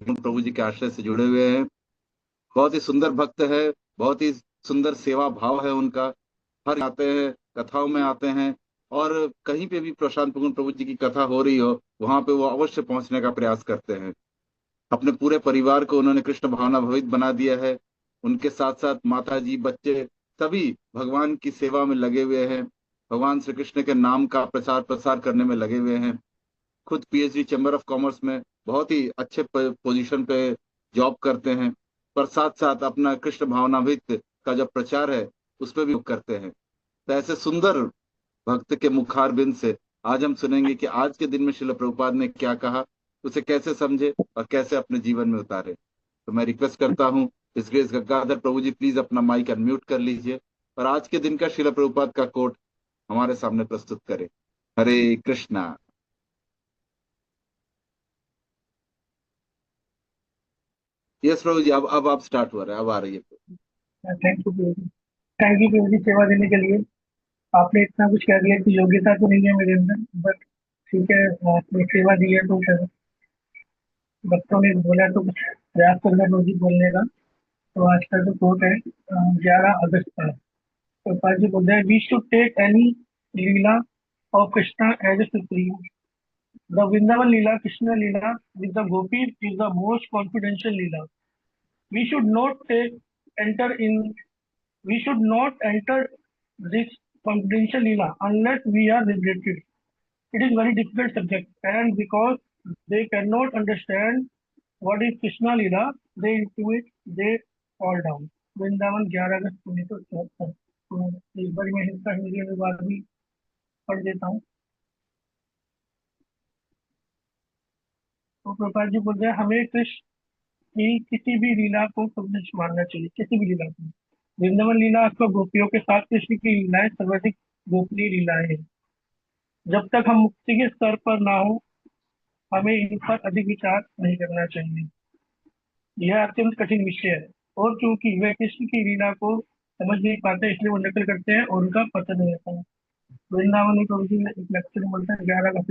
प्रभु जी के आश्रय से जुड़े हुए हैं। बहुत ही सुंदर भक्त है। बहुत ही सुंदर सेवा भाव है उनका। हर आते हैं, कथाओं में आते हैं। और कहीं पे भी प्रशांत पूर्ण प्रभु जी की कथा हो रही हो, वहां पे वो अवश्य पहुंचने का प्रयास करते हैं। अपने पूरे परिवार को उन्होंने कृष्ण भावना भवित बना दिया है। उनके साथ साथ माता जी, बच्चे, सभी भगवान की सेवा में लगे हुए हैं। भगवान श्री कृष्ण के नाम का प्रचार प्रसार करने में लगे हुए हैं। खुद पीएचडी चैम्बर ऑफ कॉमर्स में बहुत ही अच्छे पोजीशन पे जॉब करते हैं। पर साथ साथ अपना कृष्ण भावनामृत का जो प्रचार है उस पर भी करते हैं। तो ऐसे सुंदर भक्त के मुखारबिंद से आज हम सुनेंगे कि आज के दिन में श्रील प्रभुपाद ने क्या कहा, उसे कैसे समझे और कैसे अपने जीवन में उतारे। तो मैं रिक्वेस्ट करता हूँ his grace Gangadhar Prabhu ji, please अपना माइक अनम्यूट कर लीजिए और आज के दिन का श्रील प्रभुपाद का कोट हमारे सामने प्रस्तुत करें। हरे कृष्णा। यस प्रभु जी, अब आप स्टार्ट हो रहे हैं, अब आ रही है। Thank you Prabhu ji. Thank you Prabhu ji सेवा देने के लिए। आपने इतना कुछ कह दिया कि योग्यता तो नहीं है मेरे अंदर, बट ठीक है, आपने सेवा दी है तो फिर भक्तों ने बोला तो कुछ प्रयास करना प्रभु जी बोलने का। तो आज का जो कोट है 11 अगस्त का। तो पाल जी बोलते हैं, we should take any leela of Krishna as a supreme. The Vrindavan leela, Krishna leela with the gopi is the most confidential leela. We should not take enter in We should not enter this confidential Leela unless we are liberated. It is very difficult subject, and because they cannot understand what is Krishna Leela, they into it they fall down. Vrindavan 11 अगस्त 1974। तो एक बार मैं इसका हिंदी अनुवाद भी पढ़ देता हूँ। तो प्रभुपाद जी बोलते हैं, हमें कृष्ण की किसी भी लीला को समझ मानना चाहिए, किसी भी लीला को। वृंदावन लीला अथवा गोपियों के साथ कृष्ण की लीलाएं सर्वाधिक गोपनीय लीलाएं हैं। जब तक हम मुक्ति के स्तर पर ना हो, हमें इन पर अधिक विचार नहीं करना चाहिए। यह अत्यंत कठिन विषय है, और क्योंकि वे कृष्ण की लीला को समझ नहीं पाते, इसलिए वो नकल करते हैं और उनका पतन हो जाता है। वृंदावन में प्रभु जी ने एक लेक्चर में बोलता है 11 का।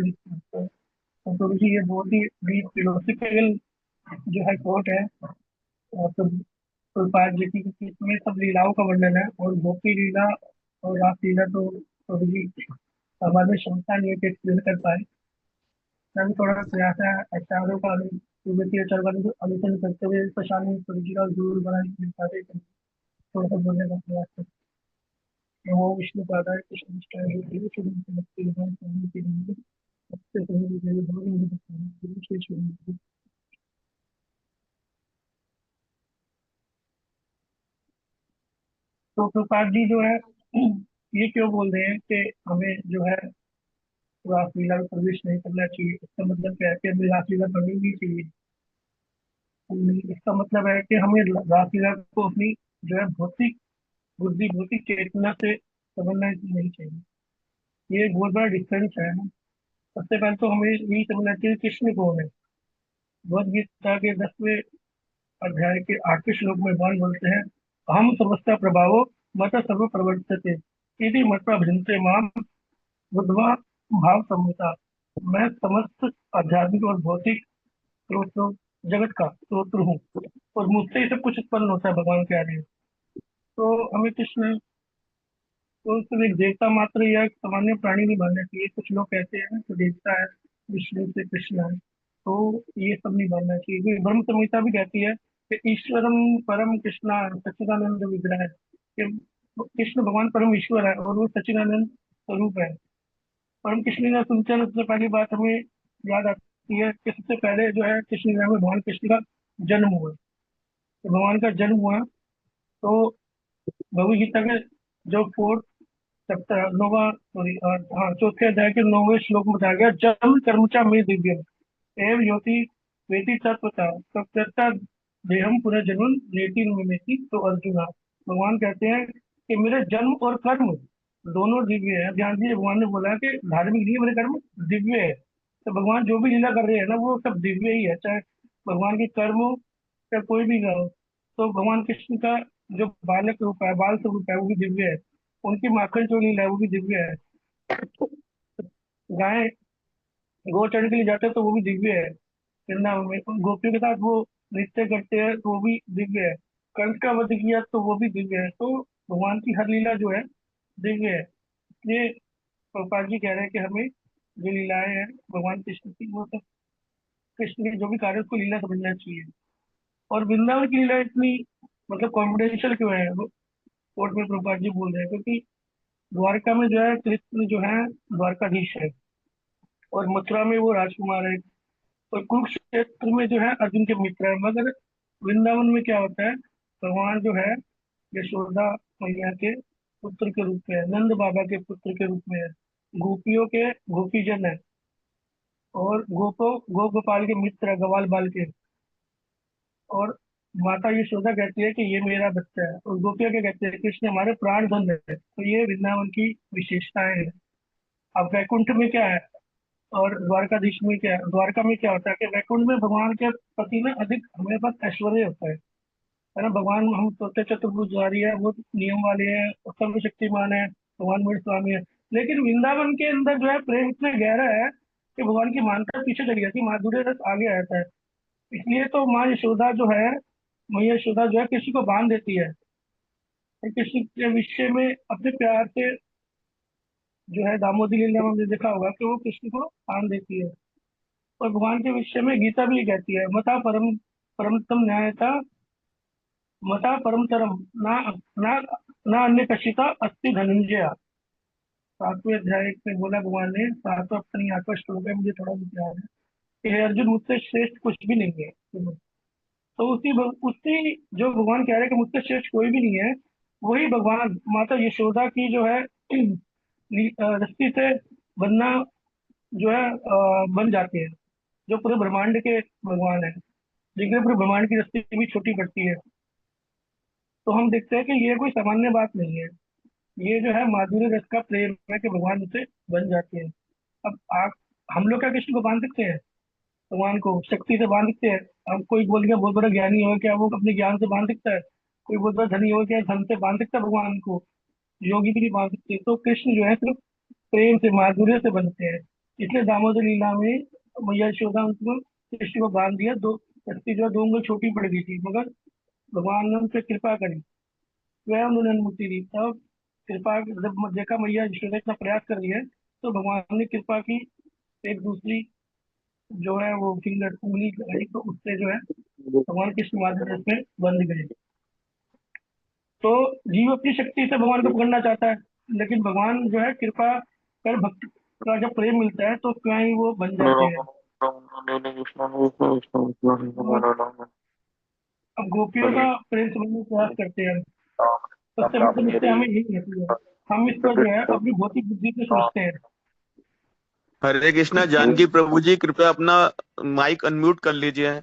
तो प्रभु जी ये बहुत ही डीप फिलोसफिकल जो है कोट है। और तो प्रभुपाद जी की इसमें सब लीलाओं का वर्णन है, और गोपी लीला और रास लीला तो प्रभु जी हमारे में क्षमता नहीं है कि एक्सप्लेन कर पाए। मैं भी थोड़ा प्रयास है आचार्यों का वित्तीय आचार्य का अनुसरण करते हुए प्रशांत परिचय का जरूर बनाने के लिए थोड़ा सा बोलने का प्रयास करते हैं। वो विष्णु पादा है कृष्ण निष्ठाएं के लिए शुरू से भक्ति विधान करने के लिए सबसे पहले विजय भाव में बताने के लिए श्री शुरू। तो प्रपात जी जो है ये क्यों बोल रहे हैं कि हमें जो है रासलीला में प्रवेश नहीं करना चाहिए? इसका मतलब क्या है कि हमें रासलीला करनी नहीं चाहिए? इसका मतलब है कि हमें रासलीला को अपनी जो है भौतिक बुद्धि, भौतिक चेतना से समझना नहीं चाहिए। ये एक बहुत बड़ा डिफरेंस है ना। सबसे पहले तो हमें यही समझना चाहिए कृष्ण कौन है। भगवद गीता के 10वें अध्याय के 8वें श्लोक में भगवान बोलते हैं, हम समस्त प्रभावो मत सर्व प्रवर्तते यदि मत भजन्ते माम बुद्धवा भाव सम्मिता। मैं समस्त आध्यात्मिक और भौतिक स्रोतों, जगत का स्रोत हूँ, और मुझसे ही सब कुछ उत्पन्न होता है, भगवान कह रहे हैं। तो हमें कृष्ण तो सिर्फ एक देवता मात्र या एक सामान्य प्राणी नहीं मानना चाहिए। कुछ लोग कहते हैं तो देवता है, विष्णु से कृष्ण है, तो ये सब नहीं मानना चाहिए। क्योंकि ब्रह्म संहिता भी कहती है कि ईश्वरम परम कृष्णा सच्चिदानंद विग्रह है, कि कृष्ण भगवान परम ईश्वर है और वो सच्चिदानंद स्वरूप है। परम कृष्ण लीला सुनते हैं सबसे पहली बात हमें याद आती है कि सबसे पहले जो है कृष्ण लीला में भगवान कृष्ण का जन्म हुआ। तो भगवान का जन्म हुआ तो भगवद गीता के जो फोर्थ चैप्टर नौवा सॉरी हाँ चौथे अध्याय के 9वें श्लोक में बताया गया, जन्म कर्मचा में दिव्य एवं योति वेति तत्वता सत्यता देहम पुनर्जन्म नेति निमेति। तो अर्जुना, भगवान कहते हैं कि मेरे जन्म और कर्म दोनों दिव्य है। ध्यान दीजिए, भगवान ने बोला कि धार्मिक नहीं है, मेरे कर्म दिव्य है। तो भगवान जो भी लीला कर रहे हैं ना वो सब दिव्य ही है, चाहे भगवान के कर्म हो या कोई भी का हो। तो भगवान कृष्ण का जो बालक रूप है, बाल स्वरूप है, वो भी दिव्य है। उनकी माखन चोरी लीला है वो भी दिव्य है। गाय गौ चढ़ने के लिए जाते हैं तो वो भी दिव्य है। वृंदावन में उन गोपियों के साथ वो नृत्य करते हैं तो वो भी दिव्य है। कंस का वध किया तो वो भी दिव्य है। तो भगवान की हर लीला जो है दिव्य है। इसलिए प्रभुपाद जी कह रहे हैं कि हमें जो लीलाएं हैं भगवान कृष्ण की, वो सब कृष्ण के जो भी कार्य है, उसको लीला समझना चाहिए। और वृंदावन की लीला इतनी मतलब कॉन्फिडेंशियल क्यों है, वो कोर्ट में प्रभुपाद जी बोल रहे हैं, क्योंकि द्वारका में जो है कृष्ण जो है द्वारकाधीश है, और मथुरा में वो राजकुमार है, और कुरुक्षेत्र में जो है अर्जुन के मित्र है। मगर वृंदावन में क्या होता है, भगवान जो है यशोदा मैया के पुत्र के रूप में है, नंद बाबा के पुत्र के रूप में है, गोपियों के गोपीजन है, और गोपाल के मित्र है, गवाल बाल के। और माता यशोदा कहती है कि ये मेरा बच्चा है, और गोपियाँ क्या कहते हैं, कृष्ण हमारे प्राण धन है। तो ये वृंदावन की विशेषताएं हैं। अब वैकुंठ में क्या है और द्वारकाधीश में क्या है, द्वारका में क्या होता है कि वैकुंठ में भगवान के प्रति ना अधिक हमारे पास ऐश्वर्य होता है ना। भगवान हम सोचते चतुर्भुजधारी है, वो नियम वाले हैं, सर्वशक्तिमान है, भगवान मेरे स्वामी है। लेकिन वृंदावन के अंदर जो है प्रेम इतना गहरा है कि भगवान की मानता पीछे चली जाती है, माधुर्य रस आगे आ जाता है। इसलिए तो माँ यशोदा जो है, मैया यशोदा जो है किसी को बांध देती है, और किसी के विषय में अपने प्यार से जो है दामोदरी लीला में हमने देखा होगा कि वो कृष्ण को बांध देती है। और भगवान के विषय में गीता भी ये कहती है, मता परम परमतम न्यायता, मता परम तरम ना ना ना अन्य कशिता अस्ति धनंजय। 7वें अध्याय में बोला भगवान ने, 7वां अपनी 8वां श्लोक है, मुझे थोड़ा बहुत याद है कि हे अर्जुन मुझसे श्रेष्ठ कुछ भी नहीं है। तो उसी जो भगवान कह रहे हैं कि मुझसे श्रेष्ठ कोई भी नहीं है, वही भगवान माता यशोदा की जो है रस्सी से बनना जो है बन जाते हैं, जो पूरे ब्रह्मांड के भगवान है, जिनके पूरे ब्रह्मांड की रस्सी भी छोटी पड़ती है। तो हम देखते हैं कि ये कोई सामान्य बात नहीं है, ये जो है माधुर्य रस का प्रेम है कि भगवान उसे बन जाते हैं। अब आप हम लोग क्या कृष्ण को बांध सकते हैं, भगवान को शक्ति से बांध सकते हैं? अब कोई बोल गया बहुत बड़ा ज्ञानी हो क्या वो अपने ज्ञान से बांध सकता है? कोई बहुत बड़ा धनी हो क्या धन से बांध सकता है भगवान को? योगी भी नहीं बांध सकते। तो कृष्ण जो है सिर्फ प्रेम से माधुर्य से बनते हैं। इसलिए दामोदर लीला में मैया यशोदा उनको कृष्ण को बांध दिया, दो रस्सी जो है 2 उंगली छोटी पड़ गई थी, मगर भगवान ने उन पर कृपा करी, स्वयं उन्होंने अनुमति दी। तब कृपा जब देखा मैया यशोदा इतना प्रयास कर रही है, तो भगवान ने कृपा की, एक दूसरी जो है वो फिंगर उंगली लगाई, तो उससे जो है भगवान कृष्ण माधुर्य रस में बंध गए। तो जीव अपनी शक्ति से भगवान को पकड़ना चाहता है, लेकिन भगवान जो है कृपा कर भक्त का जब प्रेम मिलता है तो स्वयं वो बन जाते हैं। और अब गोपियों का प्रेम समझने का प्रयास करते हैं हम। सबसे बड़ी समस्या हमें यही रहती है, हम इसको जो है अपनी भौतिक बुद्धि से सोचते हैं। हरे कृष्णा। इसको जानकी प्रभु जी कृपया अपना माइक अनम्यूट कर लीजिए।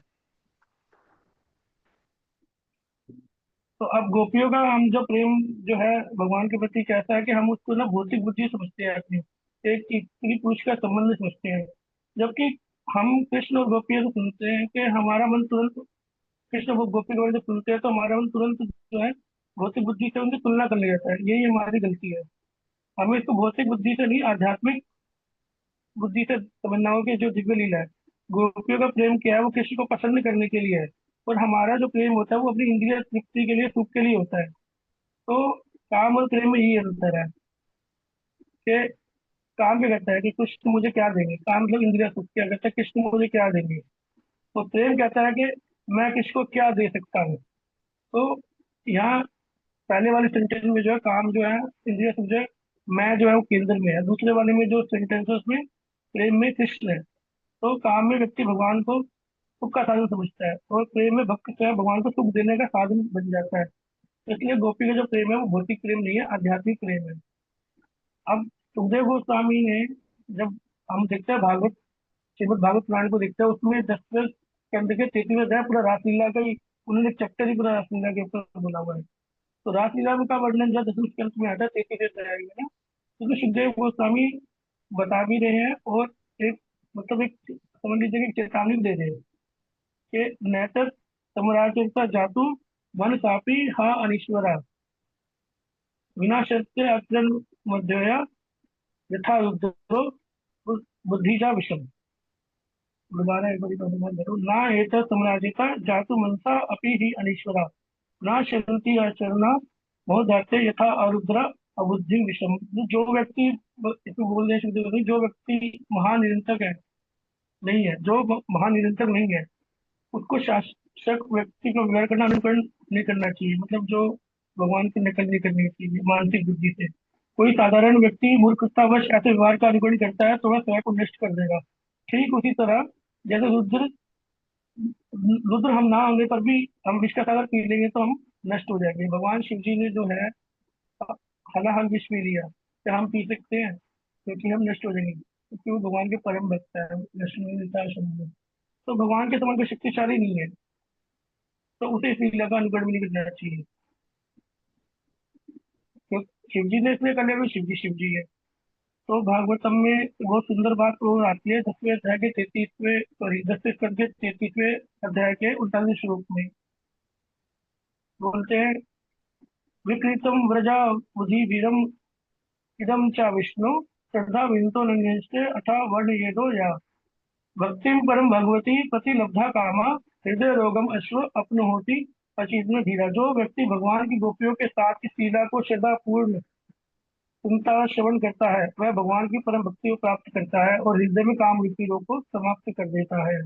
तो अब गोपियों का हम जो प्रेम जो है भगवान के प्रति कैसा है कि हम उसको ना भौतिक बुद्धि समझते हैं अपनी, एक स्त्री पुरुष का संबंध समझते हैं। जबकि हम कृष्ण और गोपियों से सुनते हैं कि हमारा मन तुरंत कृष्ण और गोपी के बारे में सुनते हैं तो हमारा मन तुरंत जो है भौतिक बुद्धि से उनकी तुलना करने जाता है। यही हमारी गलती है। हमें इसको भौतिक बुद्धि से नहीं, आध्यात्मिक बुद्धि से समझना होगा कि जो दिव्य लीला है, गोपियों का प्रेम क्या है, वो कृष्ण को पसंद करने के लिए है। और हमारा जो प्रेम होता है वो अपनी इंद्रिय तृप्ति के लिए, सुख के लिए होता है। तो काम और प्रेम में यही अंतर है कि काम क्या कहता है कि कृष्ण मुझे क्या देंगे, काम मतलब इंद्रिय सुख, क्या कहता है कृष्ण मुझे क्या देंगे। तो प्रेम कहता है कि मैं किसको क्या दे सकता हूँ। तो यहाँ पहले वाले सेंटेंस में जो है काम जो है इंद्रिय सुख जो है, मैं जो है वो केंद्र में है। दूसरे वाले में जो सेंटेंस है उसमें प्रेम में कृष्ण है। तो काम में व्यक्ति भगवान को सुख का साधन समझता है, और प्रेम में भक्त जो है भगवान को सुख देने का साधन बन जाता है। तो इसलिए गोपी का जो प्रेम है वो भौतिक प्रेम नहीं है, आध्यात्मिक प्रेम है। अब सुखदेव गोस्वामी ने, जब हम देखते हैं भागवत, श्रीमद् भागवत पुराण को देखते हैं, उसमें 10वें स्कंद के 33वें अध्याय पूरा रासलीला का ही, उन्होंने एक चैप्टर ही पूरा रासलीला के ऊपर बोला हुआ है। तो रासलीला का वर्णन जब 10वें स्कंद में आता है 33वें अध्याय में ना, तो उसमें सुखदेव गोस्वामी बता भी रहे हैं, और एक मतलब एक समझ लीजिए कि चेतावनी भी दे रहे हैं कि नैतर समराचरता जातु वन सापी हा अनीश्वरा विनाशस्य अग्रन मध्य यथा रुद्रो बुद्धि जा विषम। दोबारा एक बारी अनुमान करो। ना एत साम्राज्यता जातु मनसा अपि ही अनीश्वरा, ना शरंति आचरणा बहुधाते यथा आरुद्रा अबुद्धि विषम। जो व्यक्ति, इसमें बोल रहे शुद्ध नहीं, जो व्यक्ति महानिरंतक है, नहीं है, जो महानिरंतक नहीं है, उसको शासक व्यक्ति को व्यवहार करना, अनुकरण नहीं करना चाहिए। मतलब जो भगवान की नकल नहीं करनी चाहिए मानसिक बुद्धि से। कोई साधारण व्यक्ति मूर्खतावश ऐसे व्यवहार का अनुकरण करता है तो वह स्वयं को नष्ट कर देगा। ठीक उसी तरह जैसे रुद्र, रुद्र हम ना होने पर भी हम विष का सागर पी लेंगे तो हम नष्ट हो जाएंगे। भगवान शिव जी ने जो है हलाहल विष पी लिया, क्या हम पी सकते हैं? क्योंकि हम नष्ट हो जाएंगे, क्योंकि वो भगवान के परम भक्त है, लक्ष्मण शंभु। तो भगवान के समान कोई शक्तिशाली नहीं है, तो उसे इस लीला का अनुकरण भी नहीं करना चाहिए। तो शिव जी ने इसलिए कर लिया क्योंकि शिव जी है। तो भागवतम में बहुत सुंदर बात और आती है 10वें अध्याय के 33वें, सॉरी 10वें स्कंद के 33वें अध्याय के 39वें श्लोक में। बोलते हैं, विकृतम व्रजा बुद्धि वीरम इदम च विष्णु श्रद्धा विंतो नन्यस्ते अथा वर्ण येदो या भक्तिम परम भगवती पति लब्धा कामा हृदय रोगम अश्व अपनहोति अचिन्ह धीरा। जो व्यक्ति भगवान की गोपियों के साथ इस लीला को श्रद्धा पूर्ण सुनता और श्रवण करता है, वह भगवान की परम भक्ति को प्राप्त करता है और हृदय में काम रूपी रोग को समाप्त कर देता है।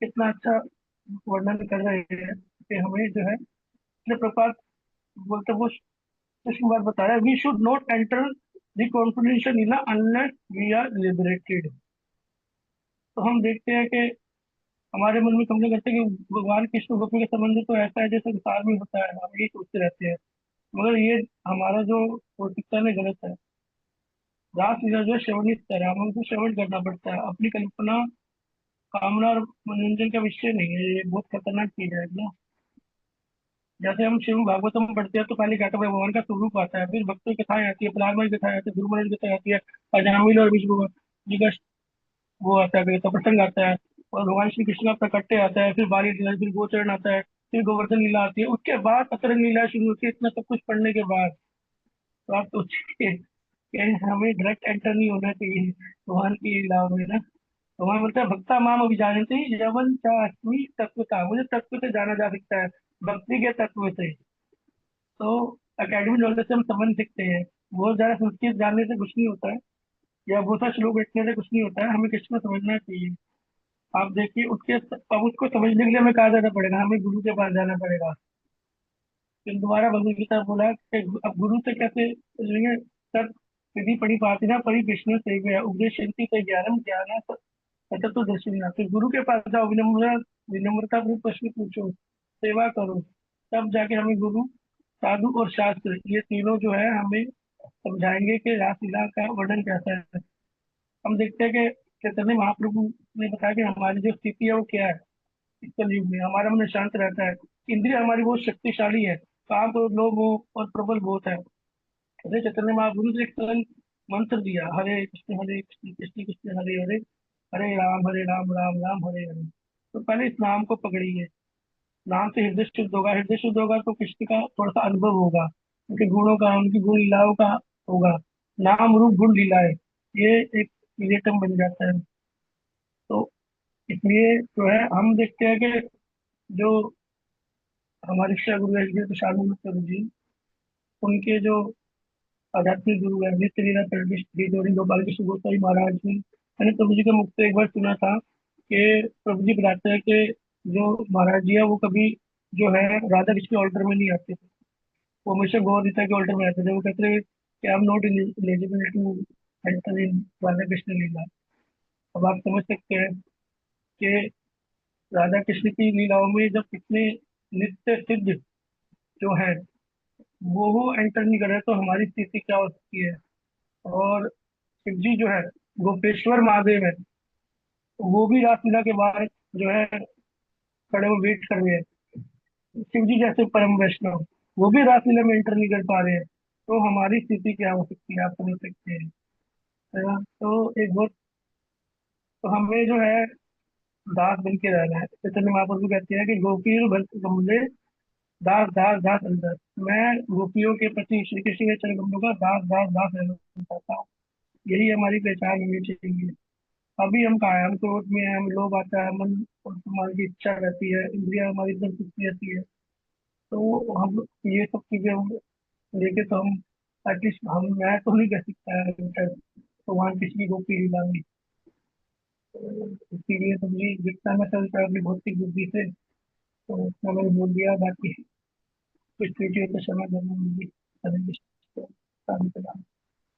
कितना अच्छा वर्णन कर रहे हैं कि हमें जो है इसलिए प्रपात बोलते वो सूक्ष्म बात बताया, we should not enter the confidential leela unless we are liberated. तो हम देखते हैं कि हमारे मन में कमरे करते हैं कि भगवान कृष्ण गोपी का संबंध तो ऐसा है जैसे संसार में होता है, हम यही सोचते रहते हैं। मगर ये हमारा जो मानसिकता में गलत है। रास लीला जो है श्रवणित है, रामायण को श्रवण करना पड़ता है, अपनी कल्पना कामना और मनोरंजन का विषय नहीं है। ये बहुत खतरनाक चीज है ना। जैसे हम शिव भागवतम पढ़ते हैं तो पहले क्या होता है, भगवान का स्वरूप आता है, फिर भक्तों की कथाएं आती है, प्रहलाद की कथाएं आती है, ध्रुव की कथाएं आती है, अजामिल और विष्णु जी का वो आता है, तो प्रसंग आता है, और भगवान श्री कृष्ण का प्रकट्य आता है, फिर बाली लीला, फिर गोचरण आता है, फिर गोवर्धन लीला आती है, उसके बाद अतरंग लीला शुरू होती है। इतना सब कुछ पढ़ने के बाद तो आप सोचिए कि हमें डायरेक्ट एंटर नहीं होना चाहिए भगवान की लीलाओं में ना। भगवान बोलता है, भक्ता माम अभिजानते यवन चास्मि तत्वता, मुझे तत्व से जाना जा सकता है, भक्ति के तत्व से। तो एकेडमिक नॉलेज से हम समझ सकते हैं। बहुत ज्यादा संस्कृत जानने से कुछ नहीं होता है, या बहुत सारे श्लोक रखने से कुछ नहीं होता है, हमें कृष्ण को समझना चाहिए। आप देखिए उसके, अब उसको समझने के लिए हमें कहा जाना पड़ेगा, हमें गुरु के पास जाना पड़ेगा। फिर दोबारा भगवद गीता बोला कि अब गुरु से कैसे समझेंगे, तब विधि पढ़ी पाती ना परी कृष्ण से गया उपदेश शक्ति से ज्ञानम ज्ञान तो दर्शन। फिर गुरु के पास जाओ, विनम्रता पूर्वक प्रश्न पूछो, सेवा करो, तब जाके हमें गुरु, साधु और शास्त्र, ये तीनों जो है हमें समझाएंगे कि रासलीला का वर्णन कैसा है। हम देखते हैं कि चैतन्य महाप्रभु ने बताया कि हमारी जो स्थिति है वो क्या है। इस कलयुग में हमारा मन शांत रहता है, इंद्रिय हमारी बहुत शक्तिशाली है, काम और लोभ मोह और प्रबल बहुत है। अरे चैतन्य महाप्रभु ने एक सरल मंत्र दिया, हरे कृष्ण कृष्ण कृष्ण हरे हरे, हरे राम राम राम हरे हरे। तो पहले इस नाम को पकड़िए, नाम से हृदय शुद्ध होगा, हृदय शुद्ध होगा तो कृष्ण का थोड़ा सा अनुभव होगा, उनके गुणों का, उनकी गुण लीलाओं का होगा। नाम रूप गुण लीलाएं, ये एक रिलेटम बन जाता है। तो इसलिए जो है हम देखते हैं कि जो हमारे शिक्षा गुरु है श्री प्रसाद गुरु जी, उनके जो आध्यात्मिक गुरु है नित्य लीला श्री गौरी गोपाल कृष्ण गोसाई महाराज जी, मैंने प्रभु जी के मुख से एक बार सुना था कि प्रभु जी बताते हैं कि जो महाराज जी है वो कभी जो है राधा कृष्ण के ऑल्टर में नहीं आते थे, वो हमेशा गौर रीता के ऑल्टर में आते थे। वो कहते थे कि I am not eligible to enter in Radha Krishna लीला। अब आप समझ सकते हैं कि राधा कृष्ण की लीलाओं में जब कितने नित्य सिद्ध जो है वो एंटर नहीं कर रहे तो हमारी स्थिति क्या हो सकती है। और शिव जी जो है गोपेश्वर महादेव है, वो भी रासलीला के बाद जो है खड़े हुए वेट कर रहे हैं। शिव जी जैसे परम वैष्णव वो भी रासलीला में एंटर नहीं कर पा रहे हैं, तो हमारी स्थिति क्या हो सकती है आप समझ सकते हैं, है ना। तो एक बहुत, तो हमें जो है दास बन के रहना है। चैतन्य महाप्रभु कहते हैं कि गोपी भक्त कमले दास दास दास अंदर, मैं गोपियों के प्रति श्री कृष्ण के चरण कमलों का दास दास दास रहना चाहता हूँ। यही हमारी पहचान होनी चाहिए। अभी हम कहाँ हैं, हम क्रोध में हैं, हम लोभ आता है, मन और हमारी की इच्छा रहती है, इंद्रिया हमारी एकदम सुस्ती रहती है। तो हम ये सब चीजें हम लेके तो हम एटलीस्ट हम मैं तो नहीं कह सकता है भगवान किसी को पीड़ी लाएंगे। तो इसीलिए तो मुझे जितना मैं चलता है अपनी भौतिक बुद्धि से, तो उतना मैंने बोल दिया। बाकी कुछ पीछे तो समय देना मुझे करेंगे।